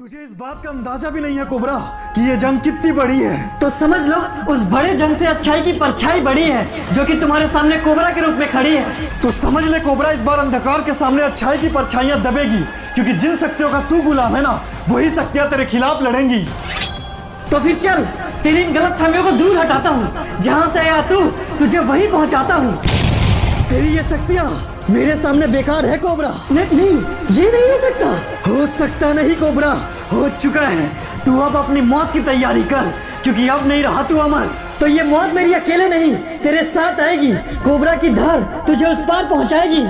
तुझे इस बात का अंदाजा भी नहीं है कोबरा कि ये जंग कितनी बड़ी है। तो समझ लो उस बड़े जंग से अच्छाई की परछाई बड़ी है जो कि तुम्हारे सामने कोबरा के रूप में खड़ी है। तो समझ ले कोबरा, इस बार अंधकार के सामने अच्छाई की परछाइयां दबेगी, क्योंकि जिन शक्तियों का तू गुलाम है ना, वही शक्तियां तेरे खिलाफ लड़ेंगी। तो फिर चल, तेरी इन गलत फहमियों को दूर हटाता हूँ। जहाँ से आया तू, तुझे वही पहुँचाता हूँ। तेरी ये शक्तियां मेरे सामने बेकार है कोबरा। नहीं, ये नहीं हो सकता। हो सकता नहीं कोबरा, हो चुका है। तू अब अपनी मौत की तैयारी कर, क्योंकि अब नहीं रहा तू अमर। तो ये मौत मेरी अकेले नहीं, तेरे साथ आएगी। कोबरा की धार तुझे उस पार पहुंचाएगी।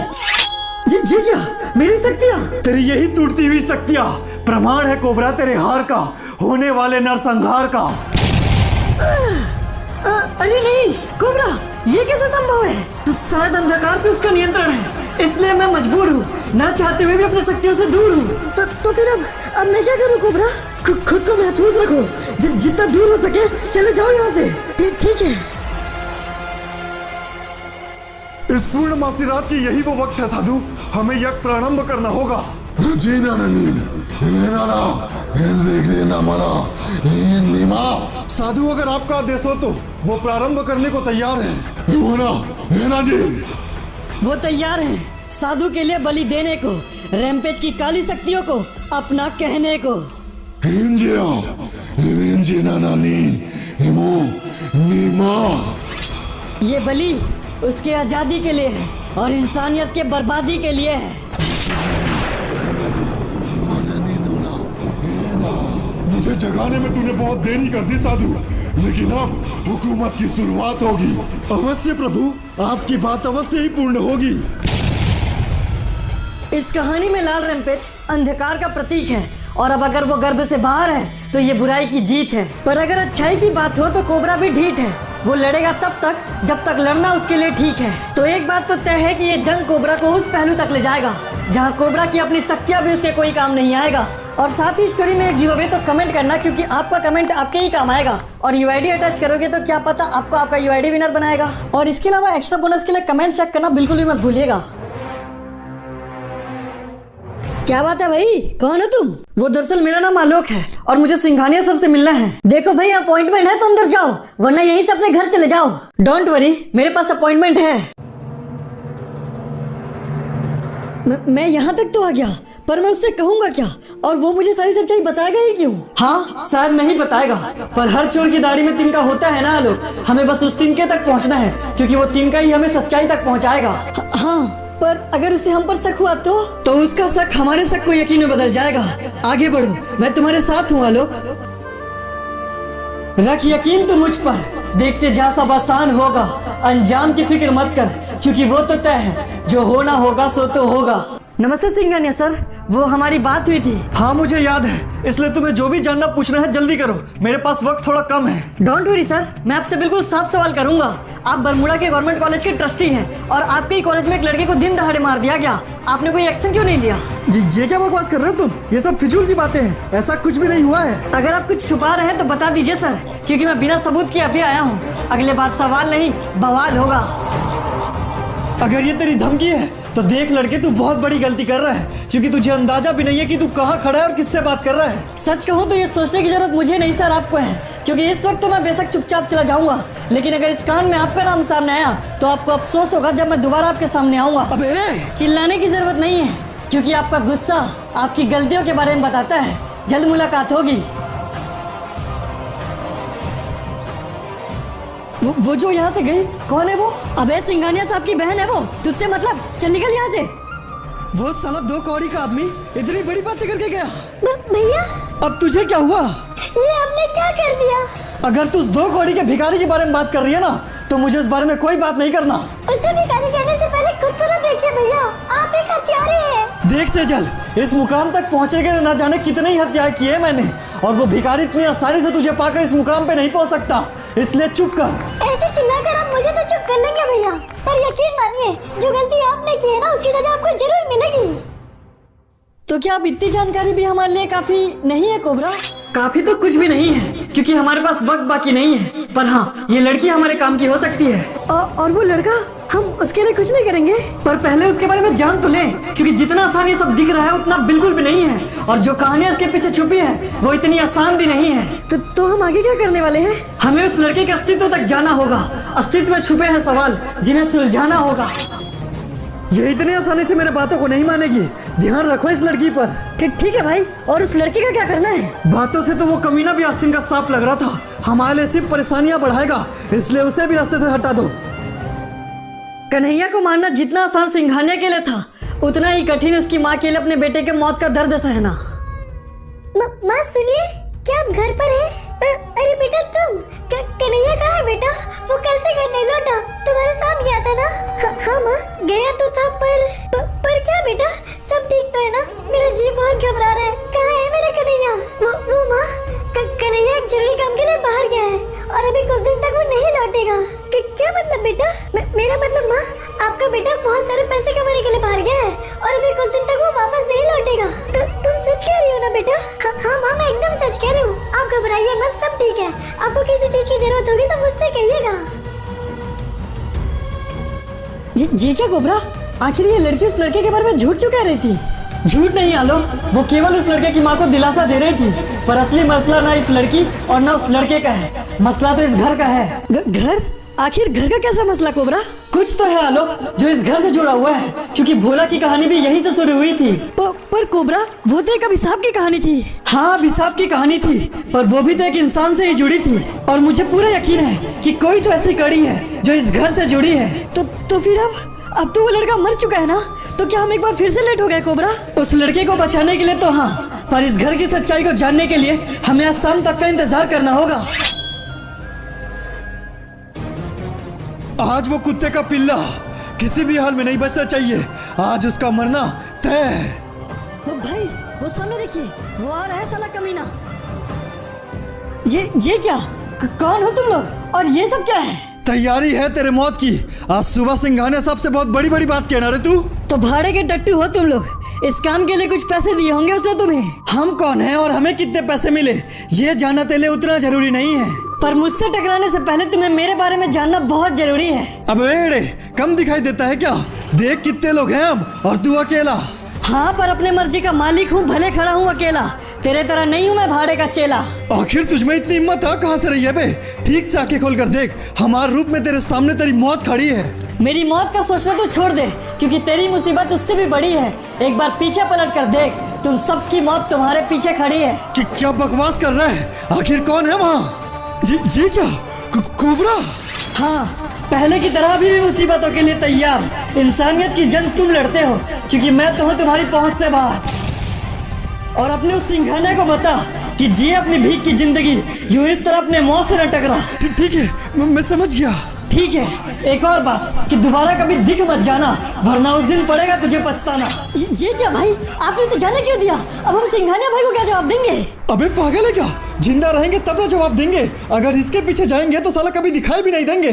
जी क्या? मेरी शक्तियाँ? तेरी यही टूटती हुई शक्तियाँ प्रमाण है कोबरा तेरे हार का, होने वाले नरसंहार का। अरे नहीं कोबरा, ये कैसे संभव है? तो शायद अंधकार पे उसका नियंत्रण है, इसलिए मैं मजबूर हूँ, ना चाहते हुए भी अपनी शक्तियों से दूर हूँ। तो फिर अब मैं क्या करूँ कोबरा? खुद को महफूज रखो, जितना दूर हो सके चले जाओ यहाँ से। ठीक है। इस पूर्णमासी रात की यही वो वक्त है साधु, हमें यज्ञ प्रारंभ करना होगा। साधु, अगर आपका आदेश हो तो वो प्रारंभ करने को तैयार है। वो तैयार है साधु के लिए बलि देने को, रैम्पेज की काली शक्तियों को अपना कहने को। ये बलि उसके आजादी के लिए है और इंसानियत के बर्बादी के लिए है। मुझे जगाने में तूने बहुत देरी कर दी साधु, लेकिन अब हुकूमत की शुरुआत होगी। अवश्य प्रभु, आपकी बात अवश्य ही पूर्ण होगी। इस कहानी में लाल रैम्पेज अंधकार का प्रतीक है, और अब अगर वो गर्भ से बाहर है तो ये बुराई की जीत है। पर अगर अच्छाई की बात हो तो कोबरा भी ढीठ है, वो लड़ेगा तब तक जब तक लड़ना उसके लिए ठीक है। तो एक बात तो तय है कि ये जंग कोबरा को उस पहलू तक ले जाएगा जहाँ कोबरा की अपनी शक्तियाँ भी उसके कोई काम नहीं आएगा। और साथ ही स्टोरी में एक गिवअवे तो कमेंट करना, क्योंकि आपका कमेंट आपके ही काम आएगा। और यूआईडी अटैच करोगे तो क्या पता आपको आपका यूआईडी विनर बनाएगा। और इसके अलावा एक्स्ट्रा बोनस के लिए कमेंट चेक करना बिल्कुल भी मत भूलिएगा। क्या बात है भाई, कौन है तुम? वो दरअसल मेरा नाम आलोक है और मुझे सिंघानिया सर से मिलना है। देखो भाई, अपॉइंटमेंट है तो अंदर जाओ, वरना यहीं से अपने घर चले जाओ। डोंट वरी, मेरे पास अपॉइंटमेंट है। मैं यहाँ तक तो आ गया, पर मैं उससे कहूँगा क्या? और वो मुझे सारी सच्चाई बताएगा ही क्यों? हाँ, शायद नहीं बताएगा, पर हर चोर की दाढ़ी में तिनका होता है ना आलोक। हमें बस उस तिनके तक पहुँचना है, क्योंकि वो तिनका ही हमें सच्चाई तक पहुँचाएगा। हाँ, पर अगर उसे हम पर शक हुआ तो उसका शक हमारे शक को यकीन में बदल जाएगा। आगे बढ़ो, मैं तुम्हारे साथ हूँ आलोक। रख यकीन तू मुझ पर, देखते जा सब आसान होगा। अंजाम की फिक्र मत कर, क्योंकि वो तो तय है, जो होना होगा सो तो होगा। नमस्ते सिंघानिया सर, वो हमारी बात हुई थी। हाँ मुझे याद है, इसलिए तुम्हें जो भी जानना पूछना है जल्दी करो, मेरे पास वक्त थोड़ा कम है। डोंट वरी सर, मैं आपसे बिल्कुल साफ सवाल करूंगा। आप बरमुड़ा के गवर्नमेंट कॉलेज के ट्रस्टी हैं और आपके ही कॉलेज में एक लड़के को दिन दहाड़े मार दिया गया, आपने कोई एक्शन क्यों नहीं लिया? जी ये क्या बकवास कर रहे हो तुम? ये सब फिजूल की बातें हैं, ऐसा कुछ भी नहीं हुआ है। अगर आप कुछ छुपा रहे हैं तो बता दीजिए सर, क्योंकि मैं बिना सबूत के अभी आया हूँ। अगले बार सवाल नहीं बवाल होगा। अगर ये तेरी धमकी है तो देख लड़के, तू बहुत बड़ी गलती कर रहा है, क्योंकि तुझे अंदाजा भी नहीं है कि तू कहाँ खड़ा है और किससे बात कर रहा है। सच कहूँ तो ये सोचने की जरूरत मुझे नहीं सर, आपको है, क्योंकि इस वक्त तो मैं बेशक चुपचाप चला जाऊंगा, लेकिन अगर इस कान में आपका नाम सामने आया तो आपको अफसोस होगा जब मैं दोबारा आपके सामने आऊंगा। अबे चिल्लाने की जरूरत नहीं है, क्योंकि आपका गुस्सा आपकी गलतियों के बारे में बताता है। जल्द मुलाकात होगी। वो जो यहाँ से गई, कौन है वो? अबे सिंघानिया साहब की बहन है वो, तुझसे मतलब, चल निकल यहाँ से। वो साला 2 कौड़ी का आदमी इतनी बड़ी बातें करके गया। भैया, अब तुझे क्या हुआ? ये आपने क्या कर दिया? अगर तू उस 2 कौड़ी के भिखारी के बारे में बात कर रही है ना, तो मुझे इस बारे में कोई बात नहीं करना। उसे भिखारी कहने से पहले खुद को तो देखिए भैया, आप एक हत्यारे हैं। देखते चल, इस मुकाम तक पहुँचे के न जाने कितने ही हत्याएं किए मैंने, और वो भिखारी इतनी आसानी से तुझे पाकर इस मुकाम पे नहीं पहुँच सकता, इसलिए चुप कर। ऐसे चिल्लाकर आप मुझे तो चुप कर लेंगे भैया, पर यकीन मानिए, जो गलती आपने की है ना, उसकी सजा आपको जरूर मिलेगी। तो क्या अब इतनी जानकारी भी हमारे लिए काफी नहीं है कोबरा? काफी तो कुछ भी नहीं है, क्योंकि हमारे पास वक्त बाकी नहीं है, पर हाँ, ये लड़की हमारे काम की हो सकती है। और वो लड़का? हम उसके लिए कुछ नहीं करेंगे, पर पहले उसके बारे में जान तो लें, क्योंकि जितना आसान ये सब दिख रहा है उतना बिल्कुल भी नहीं है, और जो कहानियां इसके पीछे छुपी है वो इतनी आसान भी नहीं है। तो हम आगे क्या करने वाले हैं? हमें उस लड़के के अस्तित्व तक जाना होगा। अस्तित्व में छुपे हैं सवाल जिन्हें सुलझाना होगा। ये इतनी आसानी से मेरे बातों को नहीं मानेगी, ध्यान रखो इस लड़की पर। ठीक है भाई, और उस लड़के का क्या करना है? बातों से तो वो कमीना भी आस्तीन का सांप लग रहा था, हमारे लिए सिर्फ परेशानियां बढ़ाएगा, इसलिए उसे भी रास्ते से हटा दो। कन्हैया को मारना जितना आसान सिंघानिया के लिए था, उतना ही कठिन उसकी माँ के लिए अपने बेटे के मौत का दर्द सहना। माँ सुनिए, क्या आप घर पर हैं? अरे बेटा तुम, कन्हैया कहाँ है बेटा? वो कल से घर नहीं लौटा, तुम्हारे साथ गया था ना? हाँ माँ, गया तो था, पर क्या बेटा? सब ठीक तो है ना? मेरा जी बहुत घबरा रहा है। कहाँ है मेरा कन्हैया? वो माँ, कन्हैया एक जरूरी काम के लिए बाहर गया है और अभी कुछ दिन तक वो नहीं लौटेगा। क्या मतलब बेटा? मेरा मतलब माँ, आपका बेटा बहुत सारे पैसे कमाने के लिए बाहर गया है और अभी कुछ दिन तक वो वापस नहीं लौटेगा। तुम सच कह रही हो ना बेटा? हाँ माँ, मैं एकदम सच कह रही हूँ, आप घबराइए मत, सब ठीक है। आपको किसी चीज की जरूरत होगी तो मुझसे कहिएगा। जी क्या कोबरा, आखिर ये लड़की उस लड़के के बारे में झूठ क्यों कह रही थी? झूठ नहीं आलोक, वो केवल उस लड़के की माँ को दिलासा दे रही थी, पर असली मसला ना इस लड़की और ना उस लड़के का है, मसला तो इस घर का है। घर? आखिर घर का कैसा मसला कोबरा? कुछ तो है आलोक जो इस घर से जुड़ा हुआ है, क्योंकि भोला की कहानी भी यहीं से शुरू हुई थी। पर कोबरा, वो तो एक अभिशाप की कहानी थी। हाँ, अभिशाप की कहानी थी, पर वो भी तो एक इंसान से ही जुड़ी थी, और मुझे पूरा यकीन है कि कोई तो ऐसी कड़ी है जो इस घर से जुड़ी है। तो फिर अब तो वो लड़का मर चुका है ना, तो क्या हम एक बार फिर से लेट हो गए कोबरा? उस लड़के को बचाने के लिए तो हाँ, पर इस घर की सच्चाई को जानने के लिए हमें आज शाम तक का इंतजार करना होगा। आज वो कुत्ते का पिल्ला किसी भी हाल में नहीं बचना चाहिए, आज उसका मरना तय है। भाई वो सामने देखिए, वो आ रहा है साला कमीना। ये क्या? कौन हो तुम लोग और ये सब क्या है? तैयारी है तेरे मौत की। आज सुबह सिंघानिया साहब से बहुत बड़ी बड़ी बात कहना रे तू। तो भाड़े के टट्टू हो तुम लोग, इस काम के लिए कुछ पैसे दिए होंगे उसने तुम्हें। हम कौन हैं और हमें कितने पैसे मिले ये जानना तेरे लिए उतना जरूरी नहीं है, पर मुझसे टकराने से पहले तुम्हें मेरे बारे में जानना बहुत जरूरी है। अब एड़े कम दिखाई देता है क्या? देख कितने लोग हैं हम और तू अकेला। हाँ, पर अपने मर्जी का मालिक हूँ, भले खड़ा हूँ अकेला, तेरे तरह नहीं हूँ मैं भाड़े का चेला। आखिर तुझमें इतनी हिम्मत है कहाँ से रही है बे? ठीक से आंखें खोल कर देख, हमारे रूप में तेरे सामने तेरी मौत खड़ी है। मेरी मौत का सोचना तो छोड़ दे, क्योंकि तेरी मुसीबत उससे भी बड़ी है। एक बार पीछे पलट कर देख, तुम सबकी मौत तुम्हारे पीछे खड़ी है। क्या बकवास कर रहा है? आखिर कौन है वहाँ? जी क्या? कोबरा? हाँ, पहले की तरह भी मुसीबतों के लिए तैयार। इंसानियत की जंग तुम लड़ते हो, क्योंकि मैं तो हूँ तुम्हारी पहुँच से बाहर। और अपने उस सिंघानिया को बता कि जिए अपनी भीख की जिंदगी, यूं इस तरह अपने मौत से न टकरा। ठीक है, मैं समझ गया। ठीक है, एक और बात कि दोबारा कभी दिख मत जाना, वरना उस दिन पड़ेगा तुझे पछताना। ये क्या भाई, आपने उसे जाने क्यों दिया? अब हम सिंघानिया भाई को क्या जवाब देंगे? अबे पागल है क्या? जिंदा रहेंगे तब ना जवाब देंगे, अगर इसके पीछे जाएंगे तो साला कभी दिखाई भी नहीं देंगे।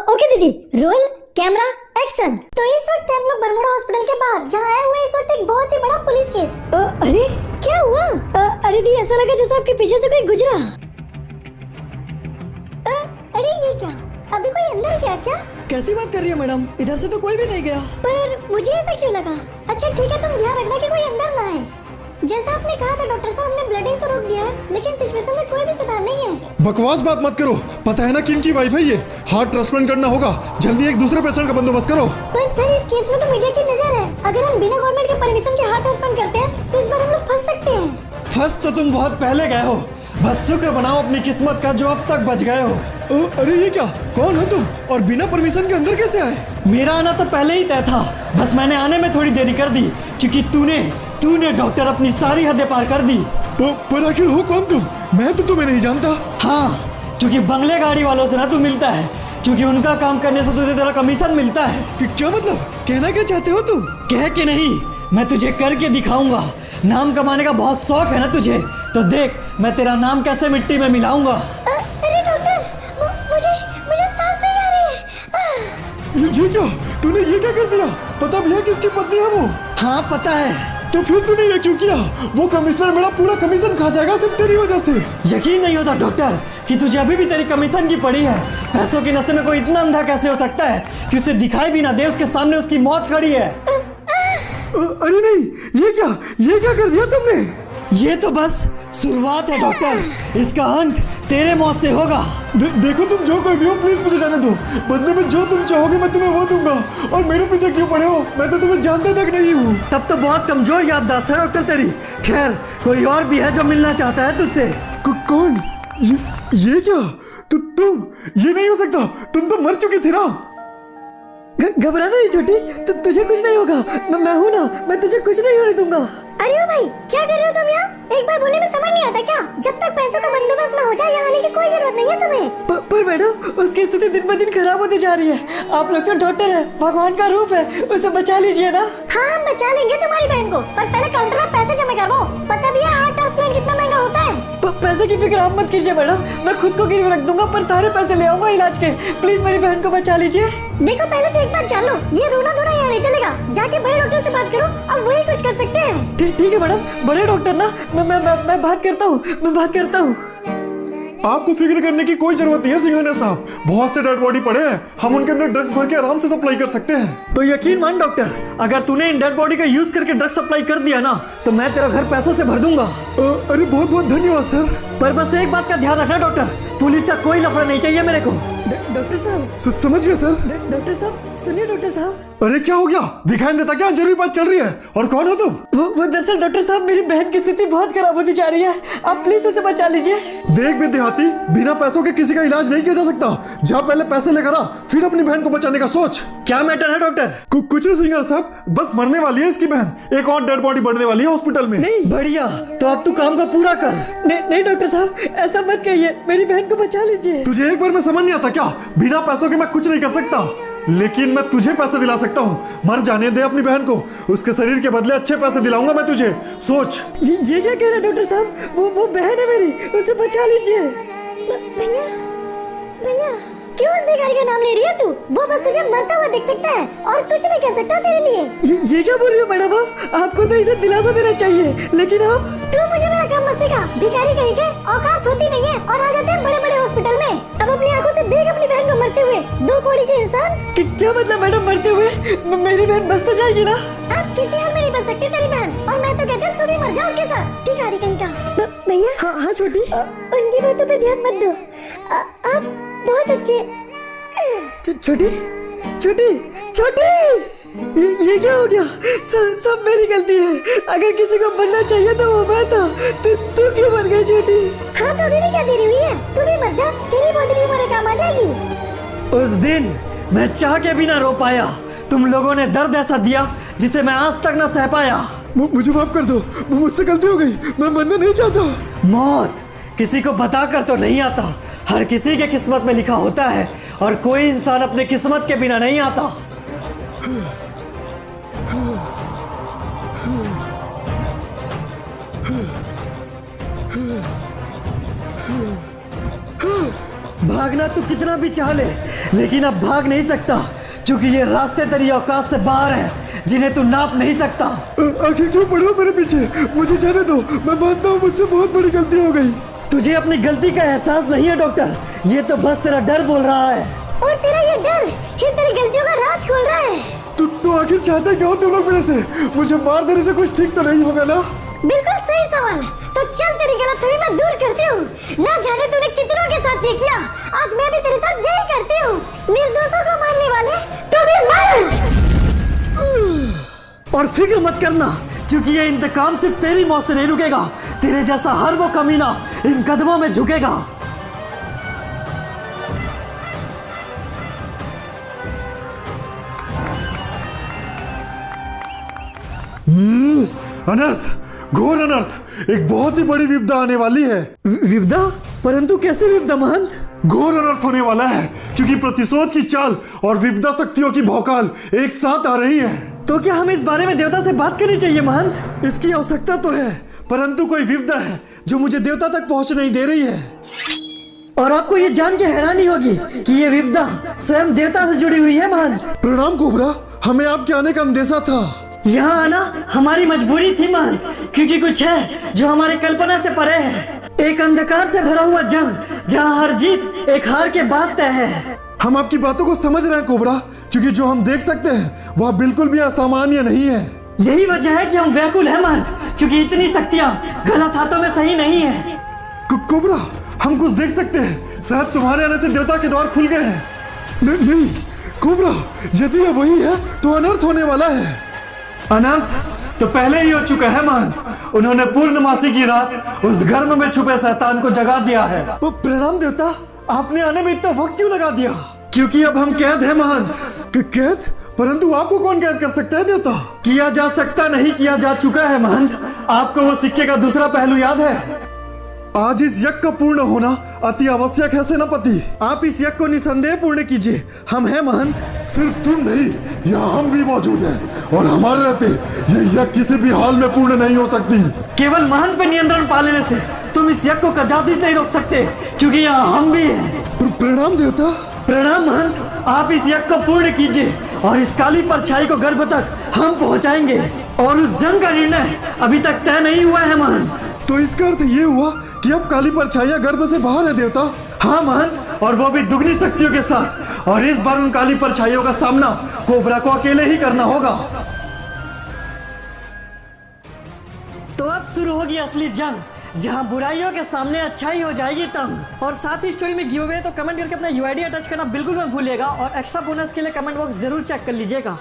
ओके दीदी, रोल कैमरा एक्शन। तो इस वक्त हम लोग बरमुडा हॉस्पिटल के बाहर, जहाँ आए हुए इस वक्त एक बहुत ही बड़ा पुलिस केस। अरे क्या हुआ? अरे दी, ऐसा लगा जैसे आपके पीछे से कोई गुजरा। अरे ये क्या? अभी कोई अंदर गया क्या? कैसी बात कर रही है मैडम? इधर से तो कोई भी नहीं गया। पर मुझे ऐसा क्यों लगा? अच्छा ठीक है, तुम ध्यान रखना कि कोई अंदर ना आए। जैसा आपने कहा था डॉक्टर साहब, हमने ब्लडिंग तो रोक दिया है, लेकिन सिचुएशन में कोई भी सुधार नहीं है। बकवास बात मत करो, पता है ना किनकी वाइफ है ये? हार्ट ट्रांसप्लांट करना होगा, जल्दी एक दूसरे पेशेंट का बंदोबस्त करो। पर सर, इस केस में तो मीडिया की नजर है, अगर हम बिना गवर्नमेंट के परमिशन के हार्ट ट्रांसप्लांट करते हैं तो इस बार हम लोग फंस सकते हैं। फंस तो तुम बहुत पहले गए हो, बस शुक्र बनाओ अपनी किस्मत का जो अब तक बच गए हो। अरे ये क्या? कौन हो तुम और बिना परमिशन के अंदर कैसे आए? मेरा आना तो पहले ही तय था, बस मैंने आने में थोड़ी देरी कर दी, क्योंकि तूने डॉक्टर अपनी सारी हदें पार कर दी। पर आखिर हो कौन तुम? मैं तो तुम्हें नहीं जानता। हाँ, क्योंकि बंगले गाड़ी वालों से ना तू मिलता है, क्योंकि उनका काम करने से तुझे तेरा कमीशन मिलता है। क्या मतलब? कहना क्या चाहते हो तुम? कह के नहीं, मैं तुझे करके दिखाऊंगा। नाम कमाने का बहुत शौक है ना तुझे, तो देख मैं तेरा नाम कैसे मिट्टी में मिलाऊंगा। अरे डॉक्टर, मुझे सांस नहीं आ रही है। ये क्या? तूने ये क्या कर दिया? पता भी है किसकी पत्नी है वो? हाँ पता है, तो फिर तूने ये क्यों किया? वो कमिश्नर मेरा पूरा कमीशन खा जाएगा सिर्फ तेरी वजह से। यकीन नहीं होता डॉक्टर कि तुझे अभी भी तेरी कमीशन की पड़ी है। पैसों के नशे में कोई इतना अंधा कैसे हो सकता है कि उसे दिखाई भी ना दे उसके सामने उसकी मौत खड़ी है। अरे नहीं, ये क्या कर दिया तुमने? ये तो बस शुरुआत है डॉक्टर, इसका अंत तेरे मौत से होगा। देखो तुम जो कोई भी हो, प्लीज मुझे जाने दो। बदले में जो तुम चाहोगे मैं तुम्हें वो दूंगा। और मेरे पीछे क्यों पड़े हो? मैं तो तुम्हें जानता तक नहीं हूँ। तब तो बहुत कमजोर याददाश्त है डॉक्टर तेरी। खैर कोई और भी है जो मिलना चाहता है तुझसे। कौन? ये क्या? तुम? ये नहीं हो सकता, तुम तो मर चुकी थी ना। घबराना नहीं छोटी, तुझे कुछ नहीं होगा। मैं हूँ ना, मैं तुझे कुछ नहीं होने दूंगा। अरे ओ भाई, क्या कर रहे हो तुम यहाँ? एक बार बोलने में समझ नहीं आता क्या? जब तक पैसों का बंदोबस्त न हो जाए यहाँ आने की कोई जरूरत नहीं है तुम्हें। पर मैडम उसकी स्थिति दिन ब दिन खराब होती जा रही है। आप लोग तो डॉक्टर है, भगवान का रूप है, उसे बचा लीजिए ना। हाँ हम बचा लेंगे तुम्हारी बहन को, पर पहले काउंटर में पैसे जमा करवाओ। पता भी है हार्ट ट्रांसप्लांट कितना महंगा होता है। पैसे की फिक्र आप मत कीजिए मैडम, मैं खुद को गिरवी रख दूंगा पर सारे पैसे ले आऊंगा इलाज के। प्लीज मेरी बहन को बचा लीजिए। देखो पहले तो एक बात जान लो, ये रोना धोना यहाँ नहीं चलेगा। जाके बड़े डॉक्टर से बात करो, अब वही कुछ कर सकते हैं। ठीक है मैडम, बड़े डॉक्टर ना, मैं बात करता हूँ। आपको फिक्र करने की कोई जरूरत नहीं है सिंघानिया साहब। बहुत से डेड बॉडी पड़े हैं, हम उनके अंदर ड्रग्स भर के आराम से सप्लाई कर सकते हैं। तो यकीन मान डॉक्टर, अगर तूने इन डेड बॉडी का यूज करके ड्रग्स सप्लाई कर दिया ना तो मैं तेरा घर पैसों से भर दूंगा। अरे बहुत बहुत धन्यवाद सर। पर बस एक बात का ध्यान रखना डॉक्टर, पुलिस का कोई लफड़ा नहीं चाहिए मेरे को। डॉक्टर साहब। समझ गया सर। डॉक्टर साहब सुनिए डॉक्टर साहब। अरे क्या हो गया? दिखाई देता क्या? जरूरी बात चल रही है। और कौन हो तुम? वो दरअसल डॉक्टर साहब मेरी बहन की स्थिति बहुत खराब होती जा रही है, आप प्लीज उसे बचा लीजिए। देख विद्यार्थी, बिना पैसों के किसी का इलाज नहीं किया जा सकता। जा पहले पैसे लेकर आ, फिर अपनी बहन को बचाने का सोच। क्या मैटर है डॉक्टर? कुछ नहीं सिंगर साहब, बस मरने वाली है इसकी बहन। एक और डेड बॉडी बढ़ने वाली है हॉस्पिटल में। नहीं बढ़िया, तो अब तू काम को पूरा कर। नहीं डॉक्टर साहब ऐसा मत कहिए, मेरी बहन को बचा लीजिए। तुझे एक बार में समझ नहीं आता क्या? बिना पैसों के मैं कुछ नहीं कर सकता, लेकिन मैं तुझे पैसे दिला सकता हूँ। मर जाने दे अपनी बहन को, उसके शरीर के बदले अच्छे पैसे दिलाऊंगा मैं तुझे। सोच। ये क्या कह रहे हैं डॉक्टर साहब? वो बहन है मेरी, उसे बचा लीजिए। भैया क्यों उस भिखारी का नाम ले रही है तू? वो बस तुझे मरता हुआ देख सकता है और कुछ नहीं कर सकता तेरे लिए। ये क्या बोल रही हो मैडम आप? आपको तो इसे दिलासा देना चाहिए, लेकिन आप। तू मुझे मेरा काम मत सिखा। भिखारी कहीं के औकात होती नहीं है और आ जाते हैं बड़े बड़े हॉस्पिटल में। अब अपनी आंखों से देख अपनी बहन को मरते हुए। 2 कौड़ी के इंसान। क्या मतलब मैडम मरते हुए? मेरी बहन बच तो जाएगी ना? अब किसी हाल में नहीं बच सकती तेरी बहन, और मैं तो कहती हूँ तू भी मर जा उसके साथ। भिखारी कहीं का। भैया। हाँ छोटी, उनकी बातों पे ध्यान मत दो। आप बहुत अच्छे। छोटी ये क्या हो गया? सब मेरी गलती है। अगर किसी को मरना चाहिए तो वो मैं था। तू क्यों मर गई छोटी? हाँ तो अभी भी क्या देरी हुई है? तू भी मर जा, तेरी बॉडी भी हमारे काम आ जाएगी। उस दिन मैं चाह के भी ना रो पाया। तुम लोगों ने दर्द ऐसा दिया जिसे मैं आज तक ना सह पाया। मुझे माफ कर दो, मुझसे गलती हो गई। मैं मरना नहीं चाहता। मौत किसी को बताकर तो नहीं आता, हर किसी के किस्मत में लिखा होता है, और कोई इंसान अपने किस्मत के बिना नहीं आता। भागना तू कितना भी चाह ले, लेकिन अब भाग नहीं सकता, क्योंकि ये रास्ते तेरी औकात से बाहर हैं, जिन्हें तू नाप नहीं सकता। आखिर क्यों पड़े हो मेरे पीछे? मुझे जाने दो, मैं मानता हूँ मुझसे बहुत बड़ी गलती हो गई। तुझे अपनी गलती का एहसास नहीं है डॉक्टर, ये तो बस तेरा डर बोल रहा है। और तेरा ये डर ही तेरी गलतियों का राज खोल रहा है। तो आखिर चाहते क्या हो तुम लोग मेरे से? मुझे मार देने से कुछ ठीक तो नहीं होगा ना? बिल्कुल सही सवाल। तो चल तेरी गलतफहमी मैं दूर करती हूँ। ना जाने तूने कितनों के साथ ये किया, आज मैं भी तेरे साथ यही करती हूँ। निर्दोषों को मारने वाले तू भी मर। और फिक्र मत करना, क्योंकि ये इंतकाम सिर्फ तेरी मौत से नहीं रुकेगा। तेरे जैसा हर वो कमीना इन कदमों में झुकेगा। अनर्थ, घोर अनर्थ, एक बहुत ही बड़ी विपदा आने वाली है। विपदा? परंतु कैसे विपदा महंत? घोर अनर्थ होने वाला है, क्योंकि प्रतिशोध की चाल और विपदा शक्तियों की भौकाल एक साथ आ रही है। तो क्या हमें इस बारे में देवता से बात करनी चाहिए महंत? इसकी आवश्यकता तो है, परंतु कोई विपदा है जो मुझे देवता तक पहुंच नहीं दे रही है। और आपको ये जान के हैरानी होगी कि ये विपदा स्वयं देवता से जुड़ी हुई है महंत। प्रणाम कोबरा, हमें आपके आने का अंदेशा था। यहाँ आना हमारी मजबूरी थी महंत, क्योंकि कुछ है जो हमारी कल्पना से परे है। एक अंधकार से भरा हुआ जंग, जहाँ हर जीत एक हार के बाद तय है। हम आपकी बातों को समझ रहे हैं कोबरा, क्योंकि जो हम देख सकते हैं वह बिल्कुल भी असामान्य नहीं है। यही वजह है कि हम व्याकुल हैं महंत, क्योंकि इतनी शक्तियाँ गलत हाथों में सही नहीं है। कोबरा, हम कुछ देख सकते हैं। शायद तुम्हारे आने से देवता के द्वार खुल गए हैं। नहीं कोबरा, यदि यह वही है तो अनर्थ होने वाला है। अनर्थ तो पहले ही हो चुका है महंत। उन्होंने पूर्णमासी की रात उस गर्भ में छुपे शैतान को जगा दिया है। प्रणाम देवता, आपने आने में इतना वक्त क्यों लगा दिया? क्योंकि अब हम कैद है महंत। कैद? परंतु आपको कौन कैद कर सकता है देवता? किया जा सकता नहीं, किया जा चुका है महंत। आपको वो सिक्के का दूसरा पहलू याद है? आज इस यज्ञ का पूर्ण होना अति आवश्यक है सेनापति। आप इस यज्ञ को निसंदेह पूर्ण कीजिए। हम हैं महंत। सिर्फ तुम नहीं, यहाँ हम भी मौजूद हैं, और हमारे रहते ये यज्ञ किसी भी हाल में पूर्ण नहीं हो सकती। केवल महंत पे नियंत्रण पा लेने से तुम इस यज्ञ को कदापि नहीं रोक सकते, क्योंकि यहाँ हम भी हैं। प्रणाम देवता। प्रणाम महंत, आप इस यज्ञ को पूर्ण कीजिए और इस काली परछाई को गर्भ तक हम पहुँचाएंगे। और उस जंग का निर्णय अभी तक तय नहीं हुआ है महंत। तो इसका अर्थ ये हुआ कि अब काली परछाइयां गर्भ से बाहर है देवता? हाँ महंत, और वो भी दुगनी शक्तियों के साथ। और इस बार उन काली परछाइयों का सामना कोबरा को अकेले ही करना होगा। तो अब शुरू होगी असली जंग, जहां बुराइयों के सामने अच्छाई हो जाएगी तंग। और साथ ही स्टोरी में गिव अवे तो कमेंट करके अपना यूआईडी अटैच करना बिल्कुल मत भूलिएगा, और एक्स्ट्रा बोनस के लिए कमेंट बॉक्स जरूर चेक कर लीजिएगा।